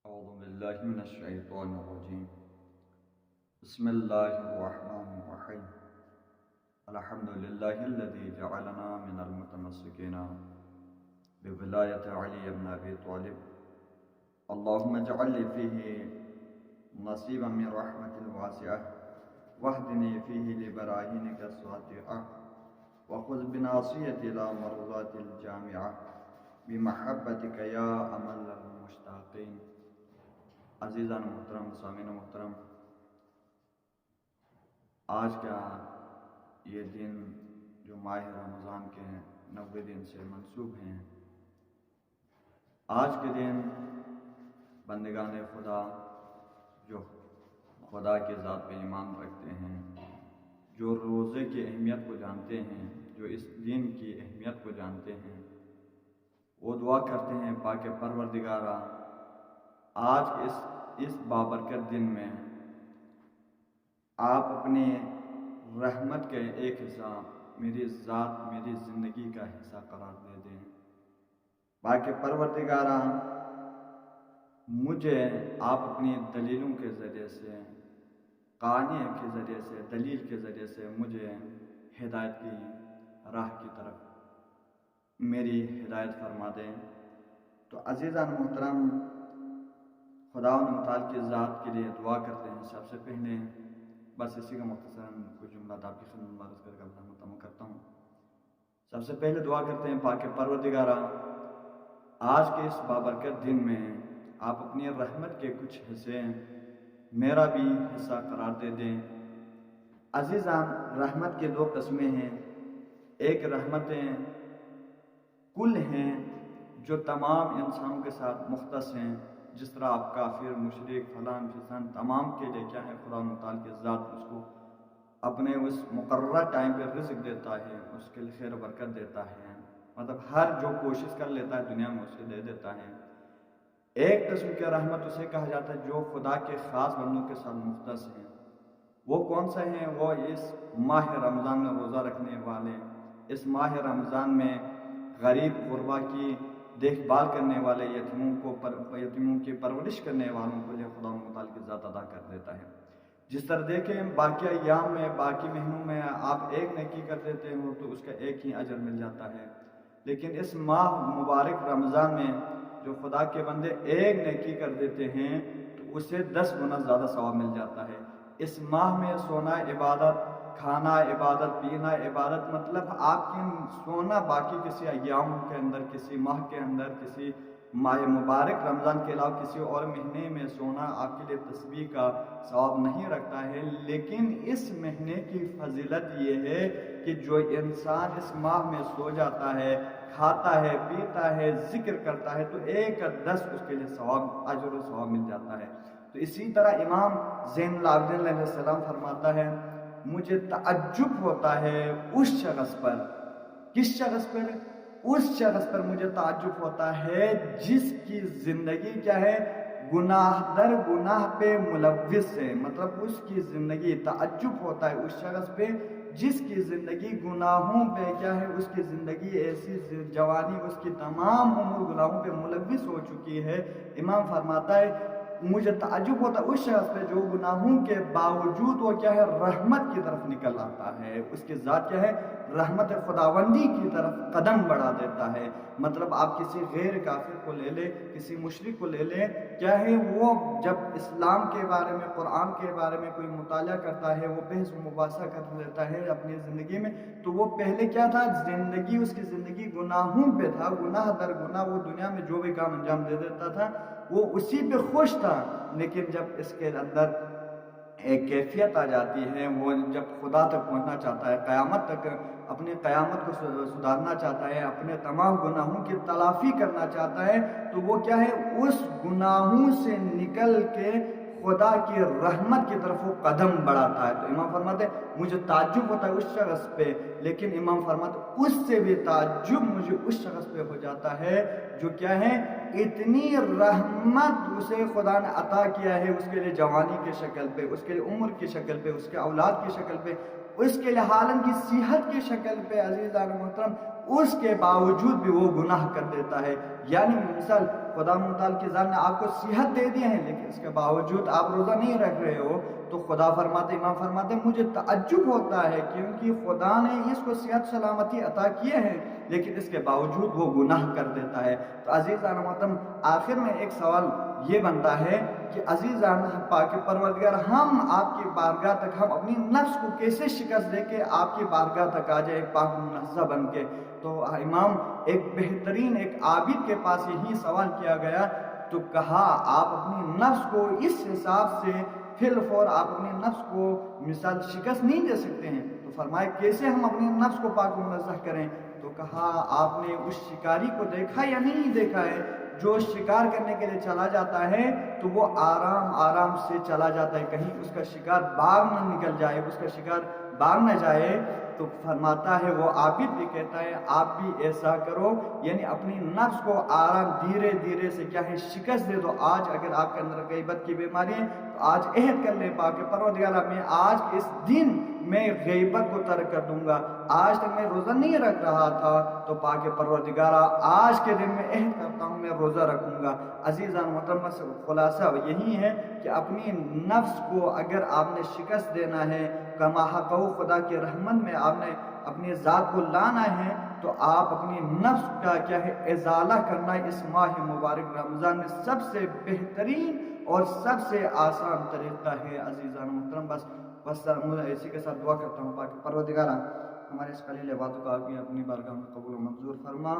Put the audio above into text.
أعوذ بالله من الشيطان الرجيم. بسم الله الرحمن الرحيم. الحمد لله الذي جعلنا من المتمسكين بولاية علي بن أبي طالب. اللهم اجعل لي فيه نصيبا من رحمة الواسعة، واهدني فيه لبراهينك الساطعة، وخذ بناصيتي إلى مرضات الجامعة بمحبتك يا أمل المشتاقين. عزیزان محترم، سامعین محترم، آج کا یہ دن جو ماہ رمضان کے 90 دن سے منسوب ہیں، آج کے دن بندگان خدا جو خدا کے ذات پہ ایمان رکھتے ہیں، جو روزے کی اہمیت کو جانتے ہیں، جو اس دن کی اہمیت کو جانتے ہیں، وہ دعا کرتے ہیں پاک پروردگارہ آج اس بابرکت دن میں آپ اپنے رحمت کے ایک حصہ میری ذات، میری زندگی کا حصہ قرار دے دیں۔ پاک پروردگارہ مجھے آپ اپنی دلیلوں کے ذریعے سے، قانع کے ذریعے سے، دلیل کے ذریعے سے مجھے ہدایت کی راہ کی طرف میری ہدایت فرما دیں۔ تو عزیزان محترم، خدا متعال کی ذات کے لیے دعا کرتے ہیں۔ سب سے پہلے بس اسی کا مختصراً کچھ جملات آپ کی خدمت میں عرض کر کے اپنا مکمل کرتا ہوں۔ سب سے پہلے دعا کرتے ہیں پاک پروردگارہ آج کے اس بابرکت دن میں آپ اپنی رحمت کے کچھ حصے میرا بھی حصہ قرار دے دیں۔ عزیزان، رحمت کے دو قسمیں ہیں۔ ایک رحمتیں کل ہیں جو تمام انسانوں کے ساتھ مختص ہیں، جس طرح آپ کافر، مشرک، فلاں فسان تمام کے لیے کیا ہے، خدا متعال کی ذات اس کو اپنے اس مقررہ ٹائم پہ رزق دیتا ہے، اس کے لیے خیر و برکت دیتا ہے، مطلب ہر جو کوشش کر لیتا ہے دنیا میں اسے دے دیتا ہے۔ ایک قسم کی رحمت اسے کہا جاتا ہے جو خدا کے خاص بندوں کے ساتھ مختص ہیں۔ وہ کون سے ہیں؟ وہ اس ماہ رمضان میں روزہ رکھنے والے، اس ماہ رمضان میں غریب غربا کی دیکھ بھال کرنے والے، یتیموں کی پرورش کرنے والوں کو یہ خدا متعال کی ذات ادا کر دیتا ہے۔ جس طرح دیکھیں باقی ایام میں، باقی مہینوں میں آپ ایک نیکی کر دیتے ہو تو اس کا ایک ہی اجر مل جاتا ہے، لیکن اس ماہ مبارک رمضان میں جو خدا کے بندے ایک نیکی کر دیتے ہیں تو اسے 10 گنا زیادہ ثواب مل جاتا ہے۔ اس ماہ میں سونا عبادت، کھانا عبادت، پینا عبادت، مطلب آپ کی سونا باقی کسی ایام کے اندر، کسی ماہ کے اندر، کسی ماہ مبارک رمضان کے علاوہ کسی اور مہینے میں سونا آپ کے لیے تسبیح کا ثواب نہیں رکھتا ہے۔ لیکن اس مہینے کی فضیلت یہ ہے کہ جو انسان اس ماہ میں سو جاتا ہے، کھاتا ہے، پیتا ہے، ذکر کرتا ہے تو 1/10 اس کے لیے ثواب، اجر و ثواب مل جاتا ہے۔ تو اسی طرح امام زین العابدین علیہ السلام فرماتا ہے مجھے تعجب ہوتا ہے اس شخص پر، کس شخص پر؟ اس شخص پر مجھے تعجب ہوتا ہے جس کی زندگی کیا ہے، گناہ در گناہ پہ ملوث ہے۔ مطلب اس کی زندگی، تعجب ہوتا ہے اس شخص پہ جس کی زندگی گناہوں پہ کیا ہے، اس کی زندگی ایسی جوانی اس کی تمام عمر گناہوں پہ ملوث ہو چکی ہے۔ امام فرماتا ہے مجھے تعجب ہوتا ہے اس شخص پہ جو گناہوں کے باوجود وہ کیا ہے، رحمت کی طرف نکل آتا ہے، اس کی ذات کیا ہے، رحمت خداوندی کی طرف قدم بڑھا دیتا ہے۔ مطلب آپ کسی غیر کافر کو لے لے، کسی مشرک کو لے لے، کیا ہے وہ جب اسلام کے بارے میں، قرآن کے بارے میں کوئی مطالعہ کرتا ہے، وہ بحث و مباحثہ کر لیتا ہے اپنی زندگی میں، تو وہ پہلے کیا تھا، زندگی اس کی زندگی گناہوں پہ تھا، گناہ در گناہ وہ دنیا میں جو بھی کام انجام دے دیتا تھا وہ اسی پہ خوش تھا۔ لیکن جب اس کے اندر ایک کیفیت آ جاتی ہے، وہ جب خدا تک پہنچنا چاہتا ہے، قیامت تک اپنی قیامت کو سدھارنا چاہتا ہے، اپنے تمام گناہوں کی تلافی کرنا چاہتا ہے، تو وہ کیا ہے، اس گناہوں سے نکل کے خدا کی رحمت کی طرف وہ قدم بڑھاتا ہے۔ تو امام فرماتے ہیں مجھے تعجب ہوتا ہے اس شخص پہ، لیکن امام فرماتے ہیں اس سے بھی تعجب مجھے اس شخص پہ ہو جاتا ہے جو کیا ہے، اتنی رحمت اسے خدا نے عطا کیا ہے، اس کے لیے جوانی کی شکل پہ، اس کے لیے عمر کی شکل پہ، اس کے اولاد کی شکل پہ اس کے لیے حالان کی صحت کی شکل پہ عزیزان محترم اس کے باوجود بھی وہ گناہ کر دیتا ہے. یعنی مثال خدا متعال کی ذات نے آپ کو صحت دے دی ہے لیکن اس کے باوجود آپ روزہ نہیں رکھ رہے ہو تو خدا فرماتے امام فرماتے مجھے تعجب ہوتا ہے کیونکہ خدا نے اس کو صحت سلامتی عطا کیے ہیں لیکن اس کے باوجود وہ گناہ کر دیتا ہے. تو عزیزان محترم آخر میں ایک سوال یہ بنتا ہے کہ عزیزان پاک پروردگار ہم آپ کی بارگاہ تک ہم اپنی نفس کو کیسے شکست دے کے آپ کی بارگاہ تک آ جائے پاک منزہ بن کے. تو امام ایک بہترین ایک عابد کے پاس یہی سوال کیا گیا تو کہا آپ اپنی نفس کو اس حساب سے فی الفور آپ اپنی نفس کو مثال شکست نہیں دے سکتے ہیں. تو فرمایا کیسے ہم اپنی نفس کو پاک منزہ کریں. تو کہا آپ نے اس شکاری کو دیکھا یا نہیں دیکھا ہے جو شکار کرنے کے لیے چلا جاتا ہے تو وہ آرام آرام سے چلا جاتا ہے کہیں اس کا شکار باغ نہ نکل جائے اس کا شکار باغ نہ جائے. تو فرماتا ہے وہ عابد بھی کہتا ہے آپ بھی ایسا کرو یعنی اپنی نفس کو آرام دھیرے دھیرے سے کیا ہے شکست دے دو. آج اگر آپ کے اندر غیبت کی بیماری ہے تو آج عہد کر لیں پاک پروردگار میں آج کے اس دن میں غیبت کو ترک کر دوں گا. آج تک میں روزہ نہیں رکھ رہا تھا تو پاک پروردگارہ آج کے دن میں عہد کرتا ہوں میں روزہ رکھوں گا. عزیزان محترم خلاصہ یہی ہے کہ اپنی نفس کو اگر آپ نے شکست دینا ہے کما حقہ خدا کی رحمت میں آپ نے اپنی ذات کو لانا ہے تو آپ اپنی نفس کا کیا ہے ازالہ کرنا اس ماہ مبارک رمضان میں سب سے بہترین اور سب سے آسان طریقہ ہے. عزیزان محترم بس مجھے اسی کے ساتھ دعا کرتا ہوں پاک پروردگارہ ہمارے اس قلیل باتوں کو آپ بھی اپنی بارگاہ میں قبول و منظور فرما.